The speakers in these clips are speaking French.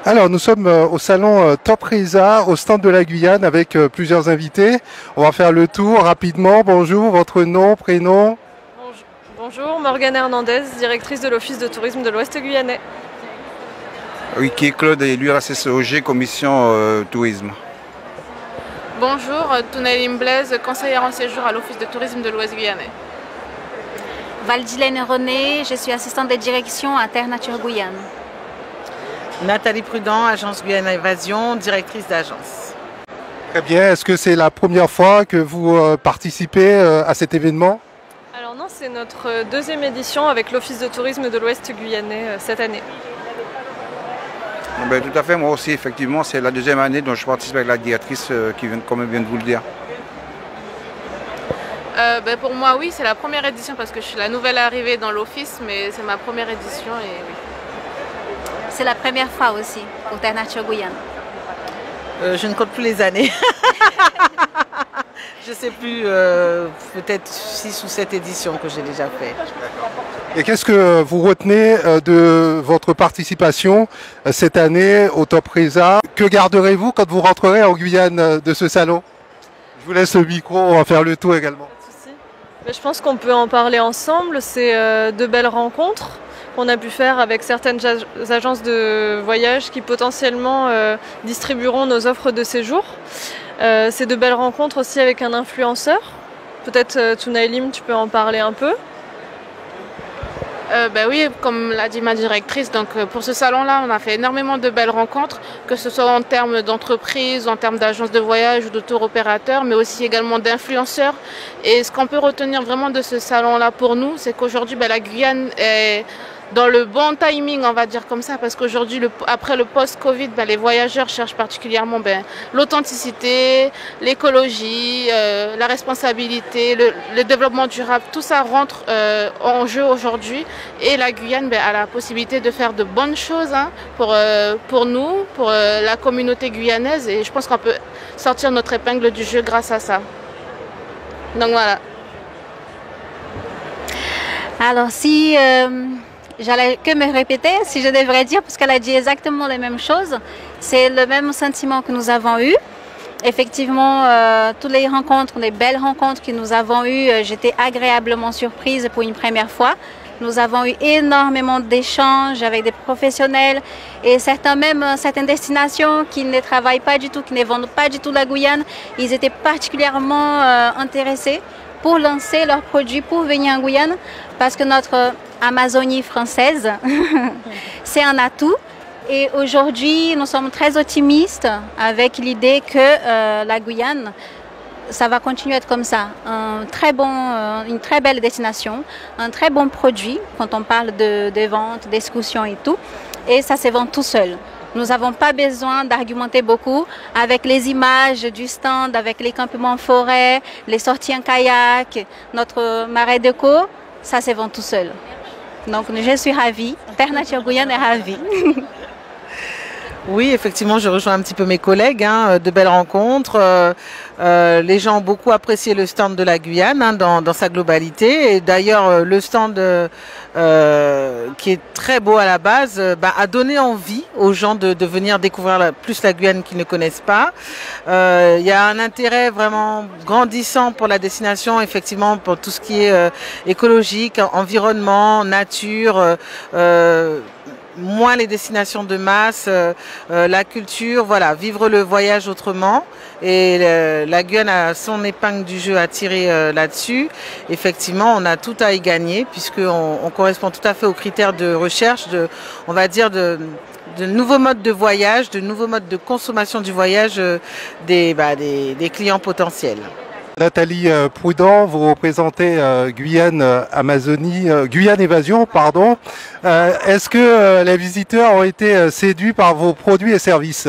Alors, nous sommes au salon Top Reza, au stand de la Guyane, avec plusieurs invités. On va faire le tour rapidement. Bonjour, votre nom, prénom? Bonjour, Morgane Hernandez, directrice de l'Office de tourisme de l'Ouest guyanais. Oui, qui est Claude et l'URACCOG, commission tourisme. Bonjour, Tounaïlim Blaise, conseillère en séjour à l'Office de tourisme de l'Ouest guyanais. Valdilène René, je suis assistante de direction à Terre Nature Guyane. Nathalie Prudent, agence Guyane Évasion, directrice d'agence. Très bien. Est-ce que c'est la première fois que vous participez à cet événement? Alors non, c'est notre deuxième édition avec l'Office de tourisme de l'Ouest guyanais cette année. Ben, tout à fait, moi aussi, effectivement, c'est la deuxième année dont je participe avec la directrice qui vient, comme elle vient de vous le dire. Pour moi, oui, c'est la première édition parce que je suis la nouvelle arrivée dans l'office, mais c'est ma première édition et oui. C'est la première fois aussi pour Terre Nature Guyane. Je ne compte plus les années. Je ne sais plus, peut-être 6 ou 7 éditions que j'ai déjà fait. Et qu'est-ce que vous retenez de votre participation cette année au Top Reza? Que garderez-vous quand vous rentrerez en Guyane de ce salon? Je vous laisse le micro, on va faire le tour également. Je pense qu'on peut en parler ensemble. C'est de belles rencontres qu'on a pu faire avec certaines agences de voyage qui potentiellement distribueront nos offres de séjour. C'est de belles rencontres aussi avec un influenceur. Peut-être Tounaïlim, tu peux en parler un peu. Oui, comme l'a dit ma directrice, donc pour ce salon-là, on a fait énormément de belles rencontres, que ce soit en termes d'entreprise, en termes d'agences de voyage ou de tour opérateurs, mais aussi également d'influenceurs. Et ce qu'on peut retenir vraiment de ce salon-là pour nous, c'est qu'aujourd'hui, la Guyane est dans le bon timing, on va dire comme ça, parce qu'aujourd'hui, après le post-Covid, les voyageurs cherchent particulièrement l'authenticité, l'écologie, la responsabilité, le développement durable. Tout ça rentre en jeu aujourd'hui et la Guyane a la possibilité de faire de bonnes choses pour nous, pour la communauté guyanaise et je pense qu'on peut sortir notre épingle du jeu grâce à ça. Donc voilà. Alors si j'allais que me répéter, si je devrais dire, parce qu'elle a dit exactement les mêmes choses. C'est le même sentiment que nous avons eu. Effectivement, toutes les rencontres, les belles rencontres que nous avons eues, j'étais agréablement surprise pour une première fois. Nous avons eu énormément d'échanges avec des professionnels et certaines destinations qui ne travaillent pas du tout, qui ne vendent pas du tout la Guyane. Ils étaient particulièrement intéressés pour lancer leurs produits, pour venir en Guyane, parce que notre Amazonie française, c'est un atout. Et aujourd'hui, nous sommes très optimistes avec l'idée que la Guyane, ça va continuer à être comme ça. Une très belle destination, un très bon produit quand on parle de vente, d'excursion et tout. Et ça se vend tout seul. Nous n'avons pas besoin d'argumenter beaucoup avec les images du stand, avec les campements en forêt, les sorties en kayak, notre marais déco, ça se vend tout seul. Donc je suis ravie, Terre Nature Guyane est ravie. Oui, effectivement, je rejoins un petit peu mes collègues, de belles rencontres. Les gens ont beaucoup apprécié le stand de la Guyane dans sa globalité. Et d'ailleurs, le stand qui est très beau à la base a donné envie aux gens de venir découvrir plus la Guyane qu'ils ne connaissent pas. Il y a un intérêt vraiment grandissant pour la destination, effectivement, pour tout ce qui est écologique, environnement, nature. Moins les destinations de masse, la culture, voilà, vivre le voyage autrement. Et la Guyane a son épingle du jeu à tirer là-dessus. Effectivement, on a tout à y gagner puisqu'on correspond tout à fait aux critères de recherche, on va dire de nouveaux modes de voyage, de nouveaux modes de consommation du voyage des clients potentiels. Nathalie Prudent, vous représentez Guyane Évasion, pardon. Est-ce que les visiteurs ont été séduits par vos produits et services?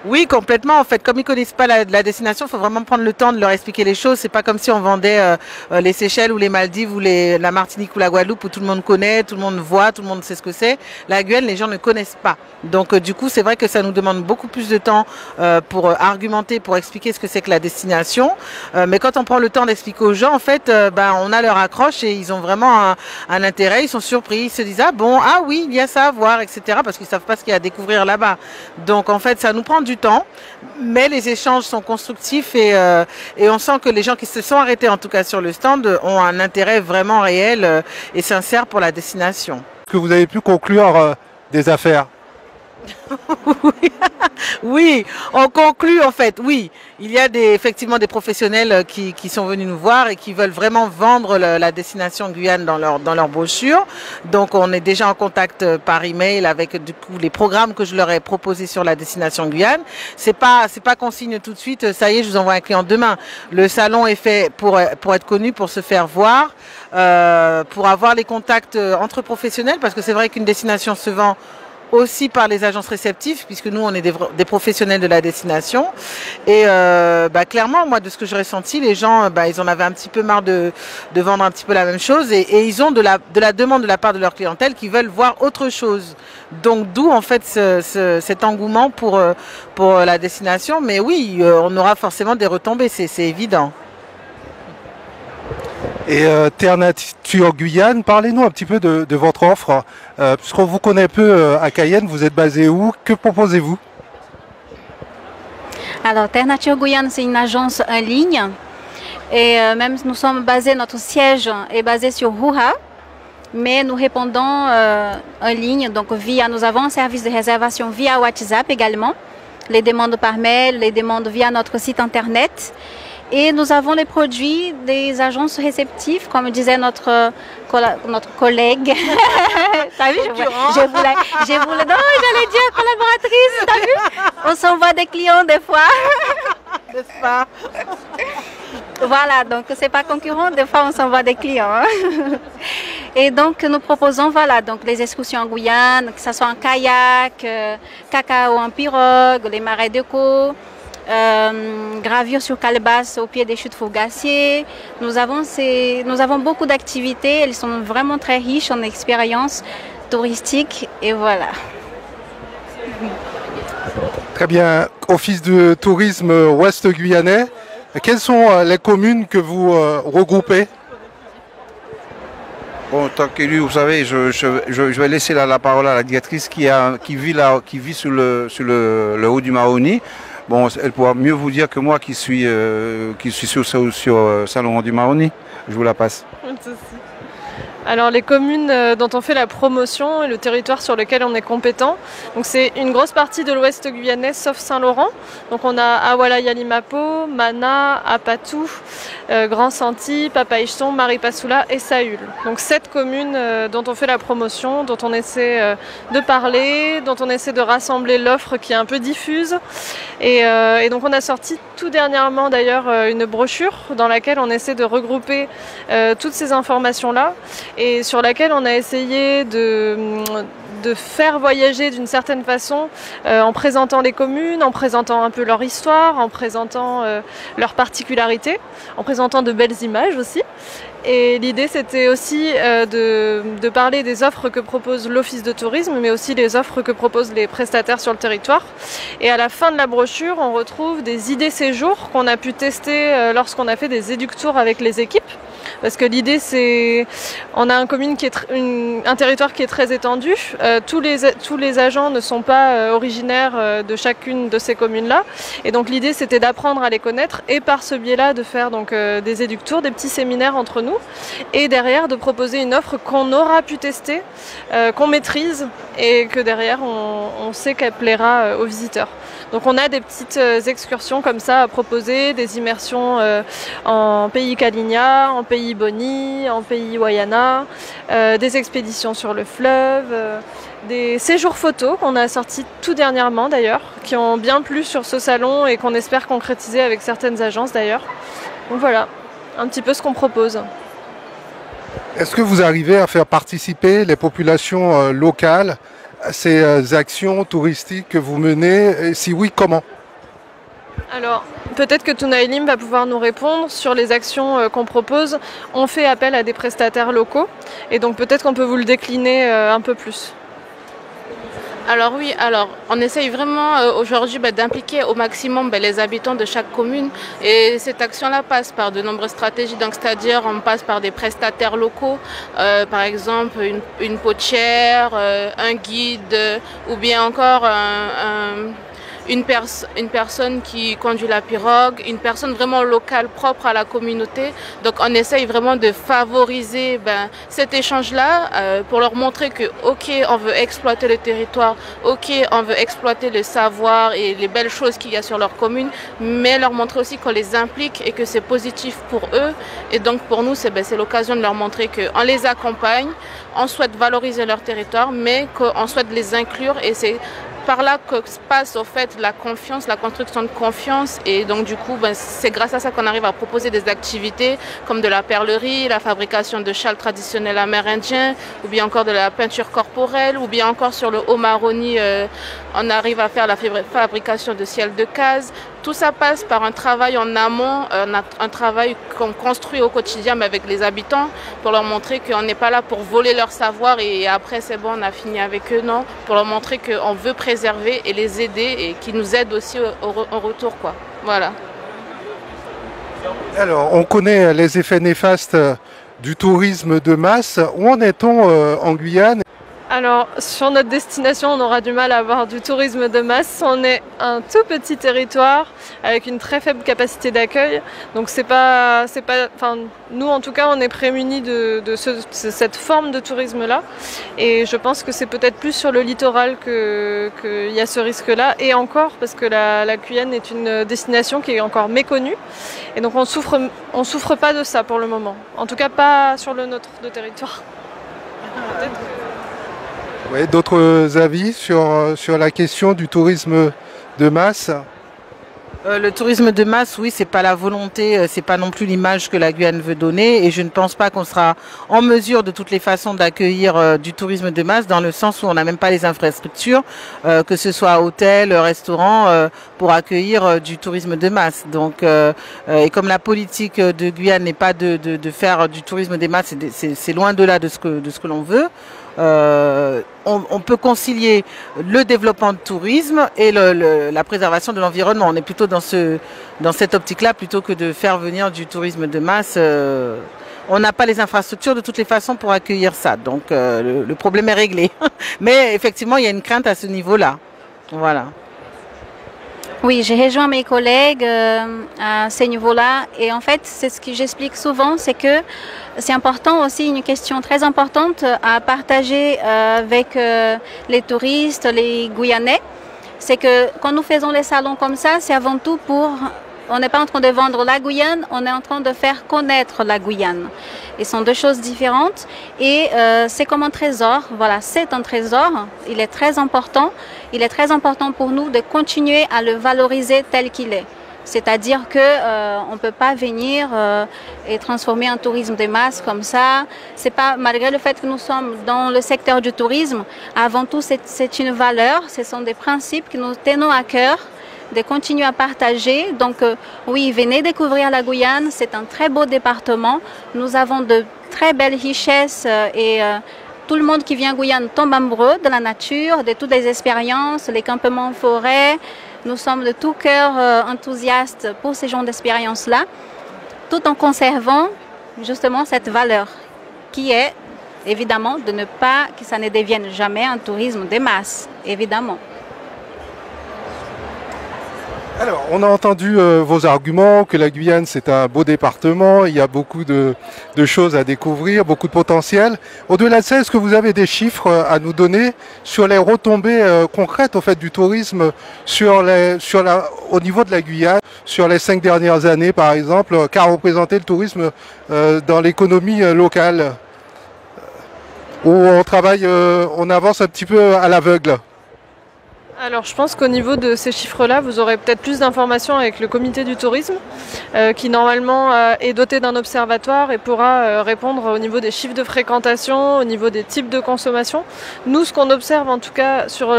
Oui, complètement. En fait, comme ils connaissent pas la destination, il faut vraiment prendre le temps de leur expliquer les choses. C'est pas comme si on vendait les Seychelles ou les Maldives ou la Martinique ou la Guadeloupe où tout le monde connaît, tout le monde voit, tout le monde sait ce que c'est. La Guyane, les gens ne connaissent pas. Donc, du coup, c'est vrai que ça nous demande beaucoup plus de temps pour argumenter, pour expliquer ce que c'est que la destination. Mais quand on prend le temps d'expliquer aux gens, en fait, on a leur accroche et ils ont vraiment un intérêt. Ils sont surpris. Ils se disent ah oui, il y a ça à voir, etc. Parce qu'ils savent pas ce qu'il y a à découvrir là-bas. Donc, en fait, ça nous prend du temps, mais les échanges sont constructifs et on sent que les gens qui se sont arrêtés en tout cas sur le stand ont un intérêt vraiment réel et sincère pour la destination. Est-ce que vous avez pu conclure des affaires? Oui, on conclut en fait, oui. Il y a effectivement des professionnels qui sont venus nous voir et qui veulent vraiment vendre la destination Guyane dans leur brochure. Donc on est déjà en contact par email avec du coup les programmes que je leur ai proposés sur la destination Guyane. C'est pas qu'on signe tout de suite, ça y est, je vous envoie un client demain. Le salon est fait pour être connu, pour se faire voir, pour avoir les contacts entre professionnels, parce que c'est vrai qu'une destination se vend aussi par les agences réceptives, puisque nous on est des professionnels de la destination et clairement moi de ce que j'ai ressenti, les gens ils en avaient un petit peu marre de vendre un petit peu la même chose et ils ont de la demande de la part de leur clientèle qui veulent voir autre chose, donc d'où en fait cet engouement pour la destination. Mais oui, on aura forcément des retombées, c'est évident. Et Terre Nature Guyane, parlez-nous un petit peu de votre offre, puisqu'on vous connaît peu à Cayenne, vous êtes basé où? Que proposez-vous? Alors, Terre Nature Guyane, c'est une agence en ligne et même nous sommes basés, notre siège est basé sur Rouha, mais nous répondons en ligne, donc nous avons un service de réservation via WhatsApp également, les demandes par mail, les demandes via notre site internet. Et nous avons les produits des agences réceptives, comme disait notre collègue. T'as vu, je voulais, non, j'allais dire collaboratrice, t'as vu? On s'envoie des clients des fois. N'est-ce pas? Voilà, donc c'est pas concurrent, des fois on s'envoie des clients. Hein. Et donc nous proposons donc les excursions en Guyane, que ce soit en kayak, cacao en pirogue, les marais d'éco. Gravure sur calebasse au pied des chutes Fourgassier. Nous avons beaucoup d'activités, elles sont vraiment très riches en expériences touristiques et voilà. Très bien. Office de tourisme ouest guyanais, quelles sont les communes que vous regroupez? Bon, tant qu'élu, vous savez, je vais laisser la parole à la directrice qui vit sur le haut du Maroni. Bon, elle pourra mieux vous dire que moi qui suis sur Salon du Maroni. Je vous la passe. Alors les communes dont on fait la promotion et le territoire sur lequel on est compétent, donc c'est une grosse partie de l'ouest guyanais sauf Saint-Laurent. Donc on a Awala-Yalimapo, Mana, Apatou, Grand Santi, Papaïchton, Maripasoula et Saül. Donc 7 communes dont on fait la promotion, dont on essaie de parler, dont on essaie de rassembler l'offre qui est un peu diffuse. Et donc on a sorti tout dernièrement d'ailleurs une brochure dans laquelle on essaie de regrouper toutes ces informations-là et sur laquelle on a essayé de faire voyager d'une certaine façon en présentant les communes, en présentant un peu leur histoire, en présentant leurs particularités, en présentant de belles images aussi. Et l'idée c'était aussi de parler des offres que propose l'Office de tourisme, mais aussi les offres que proposent les prestataires sur le territoire. Et à la fin de la brochure, on retrouve des idées séjours qu'on a pu tester lorsqu'on a fait des éductours avec les équipes. Parce que l'idée c'est, on a un territoire qui est très étendu, tous les agents ne sont pas originaires de chacune de ces communes-là, et donc l'idée c'était d'apprendre à les connaître et par ce biais-là de faire donc des éductours, des petits séminaires entre nous, et derrière de proposer une offre qu'on aura pu tester, qu'on maîtrise et que derrière on sait qu'elle plaira aux visiteurs. Donc on a des petites excursions comme ça à proposer, des immersions en pays Kalinia, en pays Boni, en pays Wayana, des expéditions sur le fleuve, des séjours photos qu'on a sortis tout dernièrement d'ailleurs, qui ont bien plu sur ce salon et qu'on espère concrétiser avec certaines agences d'ailleurs. Donc voilà, un petit peu ce qu'on propose. Est-ce que vous arrivez à faire participer les populations locales ces actions touristiques que vous menez? Et si oui, comment? Alors, peut-être que Tounaïlim va pouvoir nous répondre sur les actions qu'on propose. On fait appel à des prestataires locaux et donc peut-être qu'on peut vous le décliner un peu plus. Alors oui, on essaye vraiment aujourd'hui d'impliquer au maximum les habitants de chaque commune et cette action-là passe par de nombreuses stratégies, donc c'est-à-dire on passe par des prestataires locaux, par exemple une potière, un guide ou bien encore une personne qui conduit la pirogue, une personne vraiment locale propre à la communauté. Donc on essaye vraiment de favoriser cet échange-là pour leur montrer que ok, on veut exploiter le territoire, ok, on veut exploiter le savoir et les belles choses qu'il y a sur leur commune, mais leur montrer aussi qu'on les implique et que c'est positif pour eux. Et donc pour nous, c'est l'occasion de leur montrer qu'on les accompagne, on souhaite valoriser leur territoire, mais qu'on souhaite les inclure et c'est par là que se passe au fait la confiance, la construction de confiance et donc du coup c'est grâce à ça qu'on arrive à proposer des activités comme de la perlerie, la fabrication de châles traditionnels amérindiens ou bien encore de la peinture corporelle ou bien encore sur le Haut-Maroni on arrive à faire la fabrication de ciels de case. Tout ça passe par un travail en amont, un travail qu'on construit au quotidien avec les habitants pour leur montrer qu'on n'est pas là pour voler leur savoir et après c'est bon on a fini avec eux, non, pour leur montrer qu'on veut préserver et les aider et qu'ils nous aident aussi en retour quoi. Voilà. Alors on connaît les effets néfastes du tourisme de masse. Où en est-on en Guyane? Alors, sur notre destination, on aura du mal à avoir du tourisme de masse. On est un tout petit territoire avec une très faible capacité d'accueil. Donc, nous, en tout cas, on est prémunis de cette forme de tourisme-là. Et je pense que c'est peut-être plus sur le littoral qu'il y a ce risque-là. Et encore, parce que la Guyane est une destination qui est encore méconnue. Et donc, on souffre pas de ça pour le moment. En tout cas, pas sur le nôtre de territoire. Peut-être. Oui, d'autres avis sur la question du tourisme de masse? Le tourisme de masse, oui, c'est pas la volonté, c'est pas non plus l'image que la Guyane veut donner et je ne pense pas qu'on sera en mesure de toutes les façons d'accueillir du tourisme de masse dans le sens où on n'a même pas les infrastructures, que ce soit hôtel, restaurant, pour accueillir du tourisme de masse. Donc, et comme la politique de Guyane n'est pas de faire du tourisme de masse, c'est loin de là de ce que l'on veut. On peut concilier le développement de tourisme et la préservation de l'environnement. On est plutôt dans cette optique-là plutôt que de faire venir du tourisme de masse. On n'a pas les infrastructures de toutes les façons pour accueillir ça. Donc le problème est réglé. Mais effectivement, il y a une crainte à ce niveau-là. Voilà. Oui, j'ai rejoint mes collègues à ce niveau-là et en fait, c'est ce que j'explique souvent, c'est que c'est important aussi, une question très importante à partager avec les touristes, les Guyanais, c'est que quand nous faisons les salons comme ça, c'est avant tout on n'est pas en train de vendre la Guyane, on est en train de faire connaître la Guyane. Ils sont deux choses différentes et c'est comme un trésor. Voilà, c'est un trésor. Il est très important. Il est très important pour nous de continuer à le valoriser tel qu'il est. C'est-à-dire qu'on ne peut pas venir et transformer un tourisme de masse comme ça. C'est pas, malgré le fait que nous sommes dans le secteur du tourisme, avant tout c'est une valeur, ce sont des principes que nous tenons à cœur de continuer à partager. Donc oui, venez découvrir la Guyane, c'est un très beau département. Nous avons de très belles richesses et tout le monde qui vient en Guyane tombe amoureux de la nature, de toutes les expériences, les campements en forêt. Nous sommes de tout cœur enthousiastes pour ces genres d'expériences-là, tout en conservant justement cette valeur qui est évidemment de ne pas que ça ne devienne jamais un tourisme de masse, évidemment. Alors, on a entendu vos arguments, que la Guyane c'est un beau département, il y a beaucoup de choses à découvrir, beaucoup de potentiel. Au-delà de ça, est-ce que vous avez des chiffres à nous donner sur les retombées concrètes au fait, du tourisme au niveau de la Guyane, sur les 5 dernières années par exemple, qu'a représenté le tourisme dans l'économie locale, où on travaille, on avance un petit peu à l'aveugle? Alors je pense qu'au niveau de ces chiffres-là, vous aurez peut-être plus d'informations avec le comité du tourisme, qui normalement est doté d'un observatoire et pourra répondre au niveau des chiffres de fréquentation, au niveau des types de consommation. Nous, ce qu'on observe en tout cas sur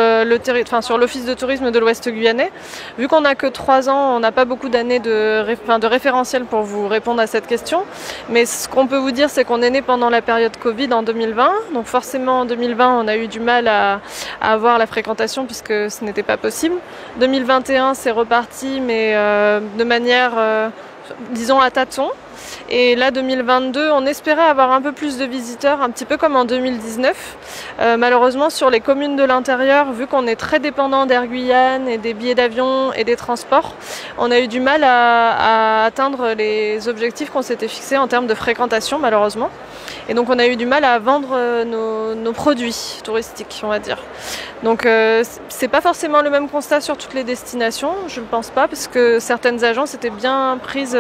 sur l'Office de tourisme de l'Ouest guyanais, vu qu'on n'a que 3 ans, on n'a pas beaucoup d'années de référentiel pour vous répondre à cette question. Mais ce qu'on peut vous dire, c'est qu'on est né pendant la période Covid en 2020. Donc forcément en 2020, on a eu du mal à avoir la fréquentation puisque ce n'était pas possible. 2021, c'est reparti, mais de manière, disons, à tâtons. Et là, 2022, on espérait avoir un peu plus de visiteurs, un petit peu comme en 2019. Malheureusement, sur les communes de l'intérieur, vu qu'on est très dépendant d'Air Guyane et des billets d'avion et des transports, on a eu du mal à atteindre les objectifs qu'on s'était fixés en termes de fréquentation, malheureusement. Et donc, on a eu du mal à vendre nos produits touristiques, on va dire. Donc, c'est pas forcément le même constat sur toutes les destinations, je ne pense pas, parce que certaines agences étaient bien prises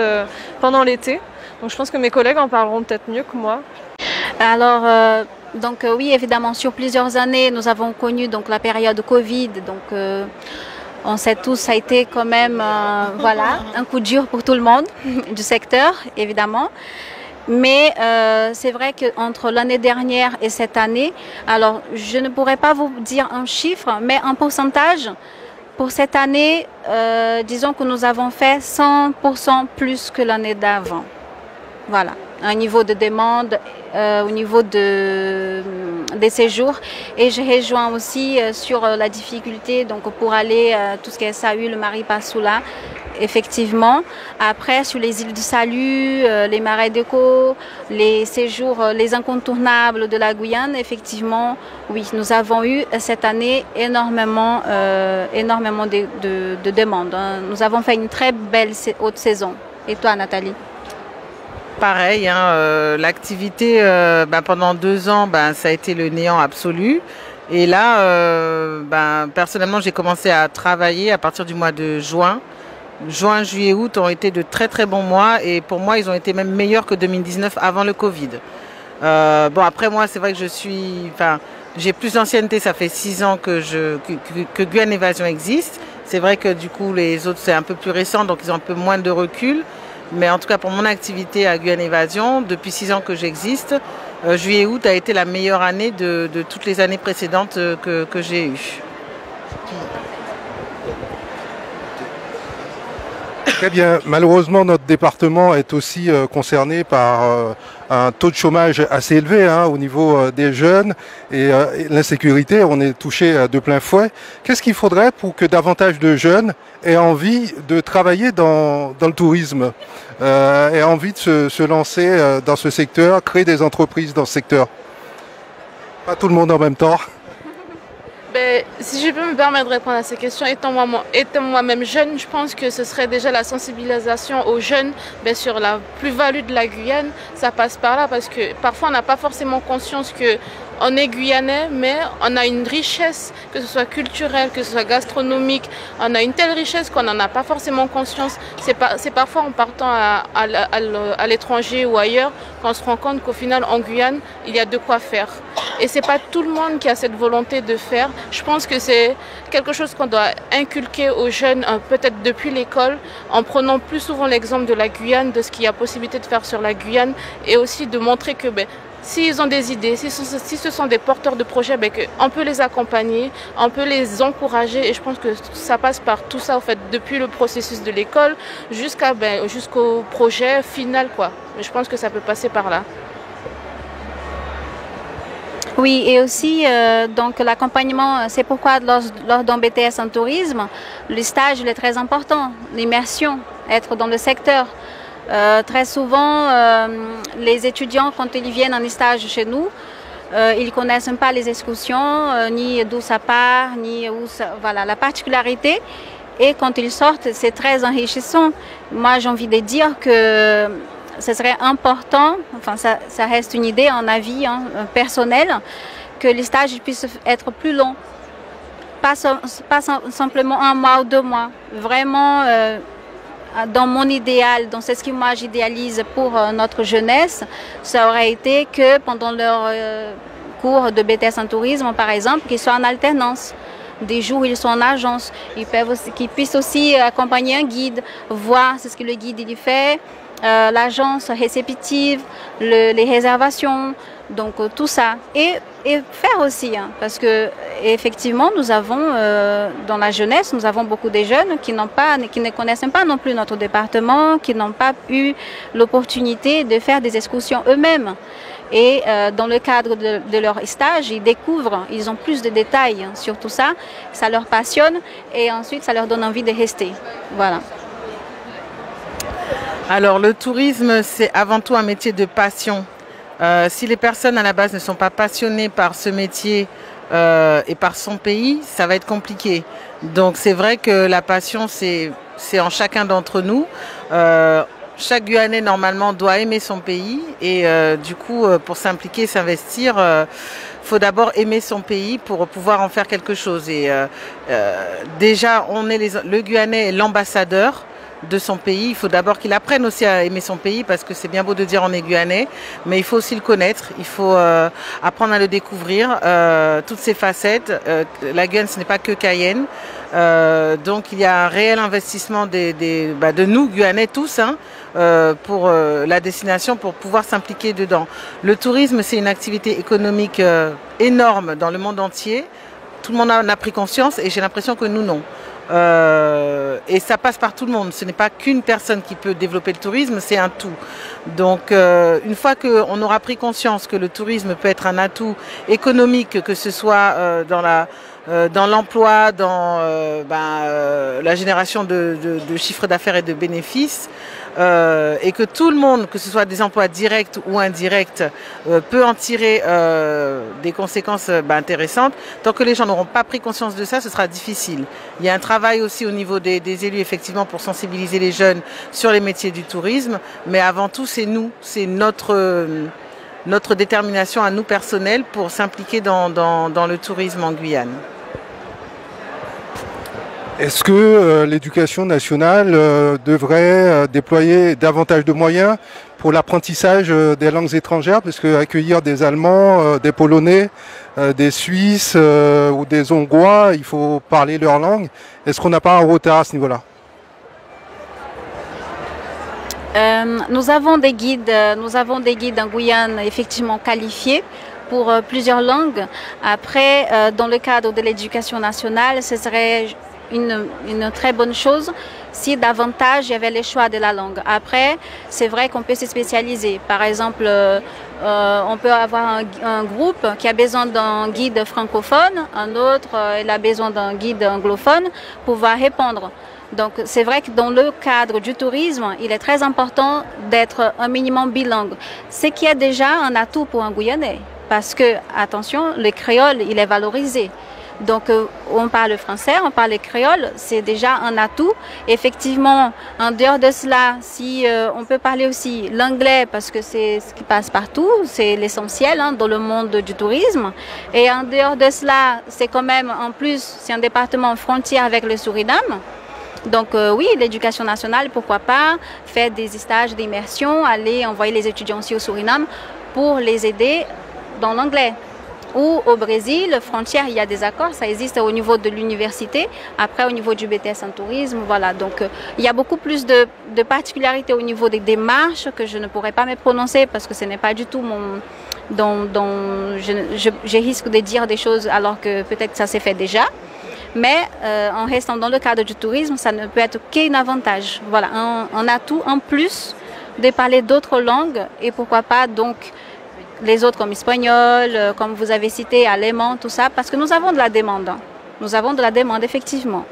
pendant l'été. Donc je pense que mes collègues en parleront peut-être mieux que moi. Alors, oui, évidemment, sur plusieurs années, nous avons connu donc, la période Covid. Donc, on sait tous, ça a été quand même voilà, un coup dur pour tout le monde du secteur, évidemment. Mais c'est vrai qu'entre l'année dernière et cette année, alors je ne pourrais pas vous dire un chiffre, mais un pourcentage. Pour cette année, disons que nous avons fait 100% plus que l'année d'avant. Voilà, un niveau de demande au niveau des séjours. Et je rejoins aussi sur la difficulté donc, pour aller tout ce qui est SAU, le Maripasoula, effectivement. Après, sur les îles du Salut, les marais d'écho, les séjours, les incontournables de la Guyane, effectivement, oui, nous avons eu cette année énormément de demandes. Nous avons fait une très belle haute saison. Et toi, Nathalie? Pareil, hein, l'activité pendant 2 ans, ça a été le néant absolu. Et là, personnellement, j'ai commencé à travailler à partir du mois de juin. Juin, juillet, août ont été de très très bons mois et pour moi, ils ont été même meilleurs que 2019 avant le Covid. Après moi, c'est vrai que j'ai plus d'ancienneté, ça fait 6 ans que Guyane Évasion existe. C'est vrai que du coup, les autres, c'est un peu plus récent, donc ils ont un peu moins de recul. Mais en tout cas, pour mon activité à Guyane Évasion, depuis 6 ans que j'existe, juillet-août a été la meilleure année de toutes les années précédentes que j'ai eues. Très bien. Malheureusement, notre département est aussi concerné par un taux de chômage assez élevé au niveau des jeunes et l'insécurité. On est touché de plein fouet. Qu'est-ce qu'il faudrait pour que davantage de jeunes aient envie de travailler dans le tourisme, aient envie de se lancer dans ce secteur, créer des entreprises dans ce secteur? Pas tout le monde en même temps. Si je peux me permettre de répondre à ces questions, étant moi-même jeune, je pense que ce serait déjà la sensibilisation aux jeunes sur la plus-value de la Guyane. Ça passe par là parce que parfois on n'a pas forcément conscience qu'on est guyanais, mais on a une richesse, que ce soit culturelle, que ce soit gastronomique. On a une telle richesse qu'on n'en a pas forcément conscience. C'est parfois en partant à l'étranger ou ailleurs qu'on se rend compte qu'au final, en Guyane, il y a de quoi faire. Et ce n'est pas tout le monde qui a cette volonté de faire. Je pense que c'est quelque chose qu'on doit inculquer aux jeunes, peut-être depuis l'école, en prenant plus souvent l'exemple de la Guyane, de ce qu'il y a possibilité de faire sur la Guyane, et aussi de montrer que s'ils ont des idées, si ce sont des porteurs de projets, on peut les accompagner, on peut les encourager. Et je pense que ça passe par tout ça, en fait, depuis le processus de l'école jusqu'au projet final, quoi. Mais je pense que ça peut passer par là. Oui, et aussi donc l'accompagnement, c'est pourquoi lors d'un BTS en tourisme, le stage il est très important, l'immersion, être dans le secteur. Très souvent, les étudiants, quand ils viennent en stage chez nous, ils ne connaissent pas les excursions, ni d'où ça part, ni où ça, voilà, la particularité. Et quand ils sortent, c'est très enrichissant. Moi, j'ai envie de dire que ce serait important, enfin ça reste une idée, un avis personnel, que les stages puissent être plus longs. Pas simplement 1 mois ou 2 mois. Vraiment, dans mon idéal, dans ce que moi j'idéalise pour notre jeunesse, ça aurait été que pendant leur cours de BTS en tourisme, par exemple, qu'ils soient en alternance. des jours où ils sont en agence, qu'ils puissent aussi accompagner un guide, voir ce que le guide il fait, l'agence réceptive, les réservations, donc tout ça. Et faire aussi, hein, parce que effectivement, nous avons dans la jeunesse, nous avons beaucoup de jeunes qui ne connaissent pas non plus notre département, qui n'ont pas eu l'opportunité de faire des excursions eux-mêmes. Et dans le cadre de leur stage, ils découvrent, ils ont plus de détails sur tout ça, ça leur passionne et ensuite ça leur donne envie de rester. Voilà. Alors le tourisme, c'est avant tout un métier de passion. Si les personnes à la base ne sont pas passionnées par ce métier et par son pays, ça va être compliqué. Donc c'est vrai que la passion, c'est en chacun d'entre nous. Chaque Guyanais, normalement, doit aimer son pays et du coup, pour s'impliquer, s'investir, faut d'abord aimer son pays pour pouvoir en faire quelque chose. Et déjà, le Guyanais est l'ambassadeur de son pays. Il faut d'abord qu'il apprenne aussi à aimer son pays parce que c'est bien beau de dire on est Guyanais, mais il faut aussi le connaître, il faut apprendre à le découvrir, toutes ses facettes. La Guyane, ce n'est pas que Cayenne. Donc il y a un réel investissement de nous, Guyanais tous, hein, pour la destination, pour pouvoir s'impliquer dedans. Le tourisme, c'est une activité économique énorme dans le monde entier. Tout le monde en a pris conscience et j'ai l'impression que nous, non. Et ça passe par tout le monde. Ce n'est pas qu'une personne qui peut développer le tourisme, c'est un tout. Donc une fois qu'on aura pris conscience que le tourisme peut être un atout économique, que ce soit dans l'emploi, dans la génération de chiffre d'affaires et de bénéfices, et que tout le monde, que ce soit des emplois directs ou indirects, peut en tirer des conséquences intéressantes. Tant que les gens n'auront pas pris conscience de ça, ce sera difficile. Il y a un travail aussi au niveau des élus, effectivement, pour sensibiliser les jeunes sur les métiers du tourisme, mais avant tout, c'est nous, c'est notre détermination à nous personnels pour s'impliquer dans le tourisme en Guyane. Est-ce que l'éducation nationale devrait déployer davantage de moyens pour l'apprentissage des langues étrangères, parce que accueillir des Allemands, des Polonais, des Suisses ou des Hongrois, il faut parler leur langue. Est-ce qu'on n'a pas un retard à ce niveau-là ? Nous avons des guides en Guyane effectivement qualifiés pour plusieurs langues. Après, dans le cadre de l'éducation nationale, ce serait une très bonne chose si davantage il y avait le choix de la langue. Après, c'est vrai qu'on peut se spécialiser. Par exemple, on peut avoir un groupe qui a besoin d'un guide francophone, un autre il a besoin d'un guide anglophone pour pouvoir répondre. Donc c'est vrai que dans le cadre du tourisme, il est très important d'être un minimum bilingue. Ce qui est déjà un atout pour un Guyanais. Parce que, attention, le créole, il est valorisé. Donc on parle français, on parle créole, c'est déjà un atout. Effectivement, en dehors de cela, si on peut parler aussi l'anglais parce que c'est ce qui passe partout, c'est l'essentiel dans le monde du tourisme. Et en dehors de cela, c'est quand même, en plus, c'est un département frontière avec le Suriname. Donc oui, l'éducation nationale, pourquoi pas, faire des stages d'immersion, aller envoyer les étudiants aussi au Suriname pour les aider dans l'anglais. Ou au Brésil, frontière, il y a des accords, ça existe au niveau de l'université, après au niveau du BTS en tourisme, voilà. Donc il y a beaucoup plus de particularités au niveau des démarches que je ne pourrais pas me prononcer parce que ce n'est pas du tout mon... je risque de dire des choses alors que peut-être ça s'est fait déjà. Mais en restant dans le cadre du tourisme, ça ne peut être qu'un avantage. Voilà, un atout en plus de parler d'autres langues et pourquoi pas donc les autres comme espagnol, comme vous avez cité, allemand, tout ça, parce que nous avons de la demande. Nous avons de la demande, effectivement.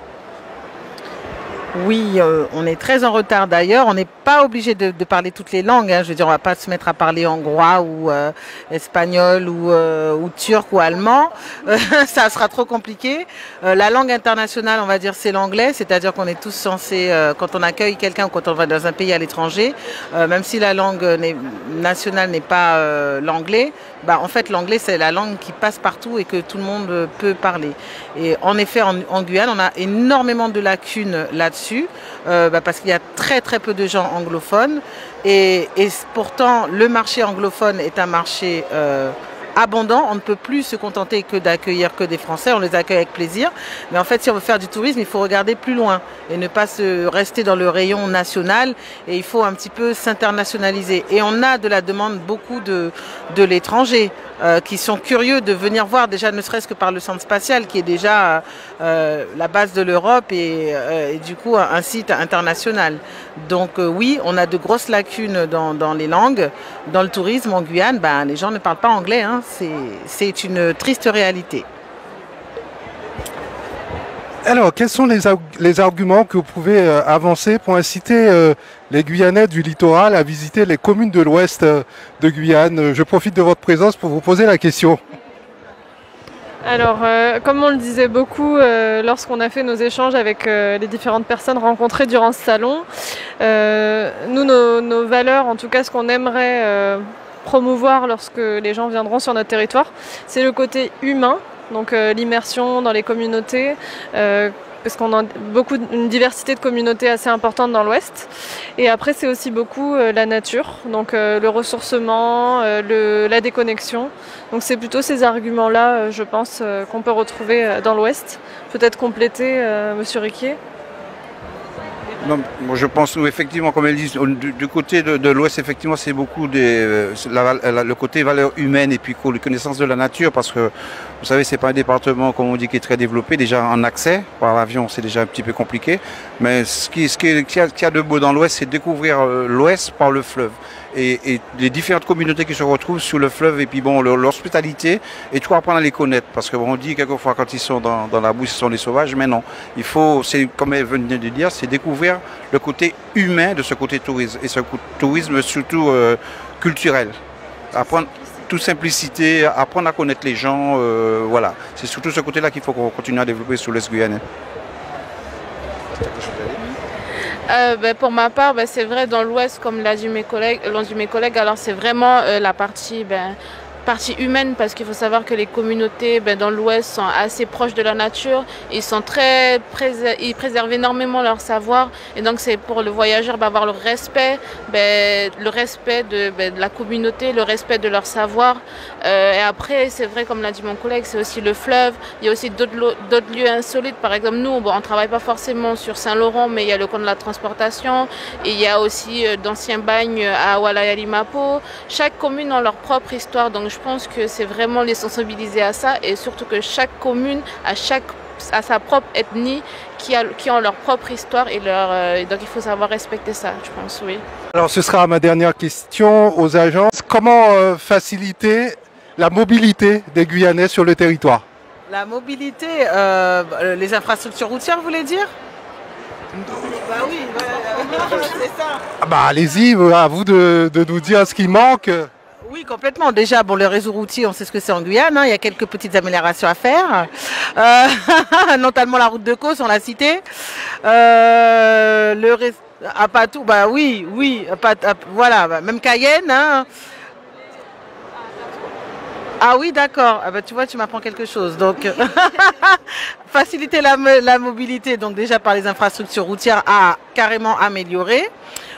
Oui, on est très en retard d'ailleurs. On n'est pas obligé de parler toutes les langues. Je veux dire, on ne va pas se mettre à parler hongrois ou espagnol ou turc ou allemand. Ça sera trop compliqué. La langue internationale, on va dire, c'est l'anglais. C'est-à-dire qu'on est tous censés, quand on accueille quelqu'un ou quand on va dans un pays à l'étranger, même si la langue nationale n'est pas l'anglais, en fait, l'anglais, c'est la langue qui passe partout et que tout le monde peut parler. Et en effet, en Guyane, on a énormément de lacunes là-dessus, parce qu'il y a très très peu de gens anglophones. Et pourtant, le marché anglophone est un marché abondant. On ne peut plus se contenter que d'accueillir que des Français. On les accueille avec plaisir. Mais en fait, si on veut faire du tourisme, il faut regarder plus loin et ne pas se rester dans le rayon national. Et il faut un petit peu s'internationaliser. Et on a de la demande beaucoup de l'étranger qui sont curieux de venir voir, déjà ne serait-ce que par le centre spatial qui est déjà la base de l'Europe et du coup un site international. Donc oui, on a de grosses lacunes dans les langues. Dans le tourisme en Guyane, ben, les gens ne parlent pas anglais, hein. C'est une triste réalité. Alors, quels sont les arguments que vous pouvez avancer pour inciter les Guyanais du littoral à visiter les communes de l'ouest de Guyane? Je profite de votre présence pour vous poser la question. Alors, comme on le disait beaucoup lorsqu'on a fait nos échanges avec les différentes personnes rencontrées durant ce salon, nous, nos valeurs, en tout cas ce qu'on aimerait promouvoir lorsque les gens viendront sur notre territoire, c'est le côté humain. Donc l'immersion dans les communautés, parce qu'on a une diversité de communautés assez importante dans l'Ouest. Et après, c'est aussi beaucoup la nature, donc le ressourcement, la déconnexion. Donc c'est plutôt ces arguments-là, je pense, qu'on peut retrouver dans l'Ouest. Peut-être compléter, Monsieur Riquier. Non, moi je pense effectivement, comme elle dit, du côté de l'Ouest, effectivement, c'est beaucoup le côté valeur humaine et puis connaissance de la nature, parce que vous savez, c'est pas un département, comme on dit, qui est très développé. Déjà en accès par l'avion, c'est déjà un petit peu compliqué. Mais ce qu'il y a de beau dans l'Ouest, c'est découvrir l'Ouest par le fleuve. Et les différentes communautés qui se retrouvent sur le fleuve, et puis bon, l'hospitalité, et tout apprendre à les connaître, parce qu'on dit quelquefois quand ils sont dans la boue, ce sont des sauvages, mais non, il faut, comme elle venait de dire, c'est découvrir le côté humain de ce côté tourisme, et ce tourisme surtout culturel, apprendre toute simplicité, apprendre à connaître les gens, voilà, c'est surtout ce côté-là qu'il faut qu'on continue à développer sur l'Est guyanais. Pour ma part, c'est vrai, dans l'Ouest, comme l'ont dit mes collègues, alors c'est vraiment la partie humaine, parce qu'il faut savoir que les communautés dans l'Ouest sont assez proches de la nature, ils préservent énormément leur savoir, et donc c'est pour le voyageur avoir le respect de la communauté, le respect de leur savoir. Et après, c'est vrai, comme l'a dit mon collègue, c'est aussi le fleuve. Il y a aussi d'autres lieux insolites. Par exemple, nous, on ne travaille pas forcément sur Saint-Laurent, mais il y a le camp de la transportation, et il y a aussi d'anciens bagnes à Walaya-Limapo. Chaque commune a leur propre histoire, donc je pense que c'est vraiment les sensibiliser à ça, et surtout que chaque commune a sa propre ethnie qui ont leur propre histoire, et donc il faut savoir respecter ça, je pense, oui. Alors ce sera ma dernière question aux agences. Comment faciliter la mobilité des Guyanais sur le territoire? La mobilité, les infrastructures routières, vous voulez dire? Bah oui, c'est ça. Ah bah allez-y, à vous de nous dire ce qui manque. Oui, complètement. Déjà, bon, le réseau routier, on sait ce que c'est en Guyane, hein. Il y a quelques petites améliorations à faire, notamment la route de Causse, on l'a cité. Le réseau, pas tout, bah oui, voilà, même Cayenne, hein. Ah oui, d'accord. Ah bah, tu vois, tu m'apprends quelque chose. Donc, faciliter la mobilité, donc déjà par les infrastructures routières, à carrément améliorer.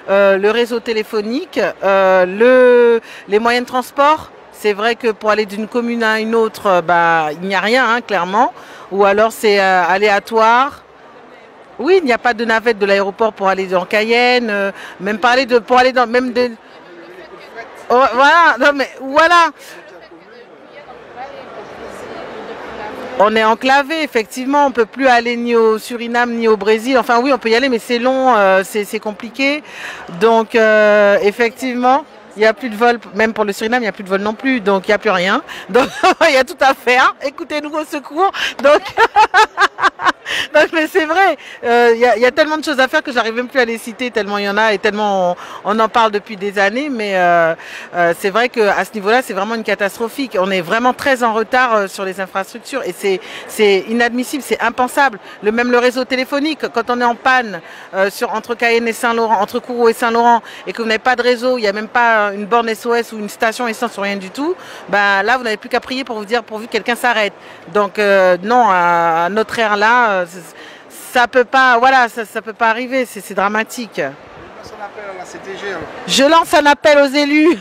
Le réseau téléphonique, les moyens de transport. C'est vrai que pour aller d'une commune à une autre, il n'y a rien, hein, clairement. Ou alors c'est aléatoire. Oui, il n'y a pas de navette de l'aéroport pour aller dans Cayenne, même parler pour aller dans même de. Oh, voilà, non mais voilà. On est enclavé, effectivement, on ne peut plus aller ni au Suriname ni au Brésil. Enfin oui, on peut y aller, mais c'est long, c'est compliqué. Donc effectivement, il n'y a plus de vol, même pour le Suriname, il n'y a plus de vol non plus, donc il n'y a plus rien. Donc il y a tout à faire. Écoutez-nous au secours. Donc, mais c'est vrai, il y a tellement de choses à faire que j'arrive même plus à les citer, tellement il y en a et tellement on en parle depuis des années. Mais c'est vrai qu'à ce niveau-là, c'est vraiment une catastrophique. On est vraiment très en retard sur les infrastructures, et c'est inadmissible, c'est impensable. Même le réseau téléphonique, quand on est en panne entre Cayenne et Saint-Laurent, entre Kourou et Saint-Laurent, et que vous n'avez pas de réseau, il n'y a même pas une borne SOS ou une station essence ou rien du tout, là vous n'avez plus qu'à prier pour vous dire pourvu que quelqu'un s'arrête. Donc non, à notre ère là, ça peut pas, voilà, ça peut pas arriver, c'est dramatique. Je lance un appel aux élus.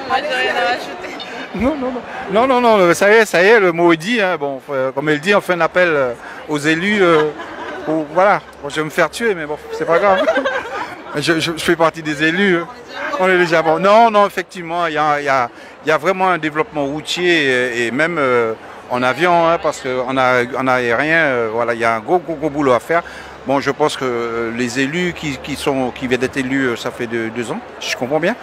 moi j'ai rien à rajouter. Non, ça y est, le mot est dit. Hein. Bon, comme elle dit, on fait un appel aux élus. Voilà, bon, je vais me faire tuer, mais bon, c'est pas grave. je fais partie des élus. On est déjà bon. Non, effectivement, il y a vraiment un développement routier et même en avion, hein, parce qu'en aérien, voilà, il y a un gros boulot à faire. Bon, je pense que les élus qui viennent d'être élus, ça fait 2 ans, je comprends bien,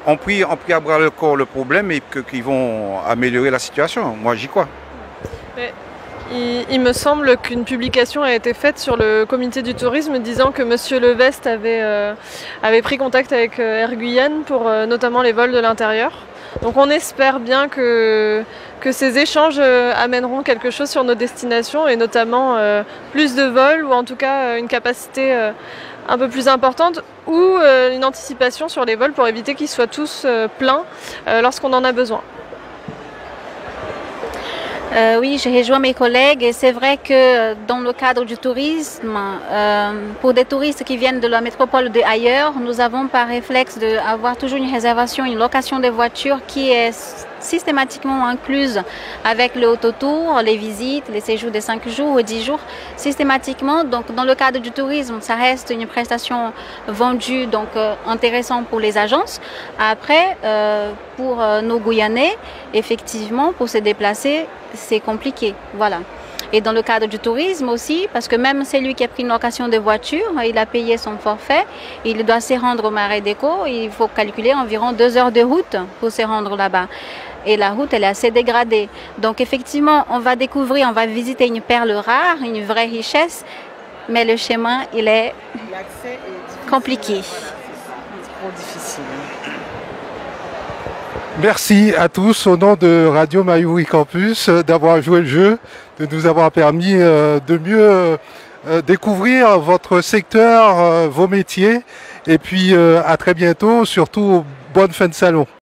ont pris à bras le corps le problème et qu'ils vont améliorer la situation. Moi, j'y crois. Mais il me semble qu'une publication a été faite sur le comité du tourisme disant que M. Levest avait pris contact avec Air Guyane pour notamment les vols de l'intérieur. Donc on espère bien que ces échanges amèneront quelque chose sur nos destinations et notamment plus de vols ou en tout cas une capacité un peu plus importante ou une anticipation sur les vols pour éviter qu'ils soient tous pleins lorsqu'on en a besoin. Oui, je rejoins mes collègues et c'est vrai que dans le cadre du tourisme, pour des touristes qui viennent de la métropole ou d'ailleurs, nous avons par réflexe d'avoir toujours une réservation, une location de voitures qui est systématiquement incluse avec le autotour, les visites, les séjours de 5 jours ou 10 jours, systématiquement. Donc dans le cadre du tourisme, ça reste une prestation vendue, donc intéressante pour les agences. Après, pour nos Guyanais, effectivement, pour se déplacer, c'est compliqué. Voilà. Et dans le cadre du tourisme aussi, parce que même celui qui a pris une location de voiture, il a payé son forfait, il doit se rendre au Marais d'Écho, il faut calculer environ 2 heures de route pour se rendre là-bas. Et la route, elle est assez dégradée. Donc effectivement, on va découvrir, on va visiter une perle rare, une vraie richesse, mais le chemin, il est compliqué. C'est trop difficile. Merci à tous au nom de Radio Mayuri Campus d'avoir joué le jeu, de nous avoir permis de mieux découvrir votre secteur, vos métiers. Et puis à très bientôt, surtout bonne fin de salon.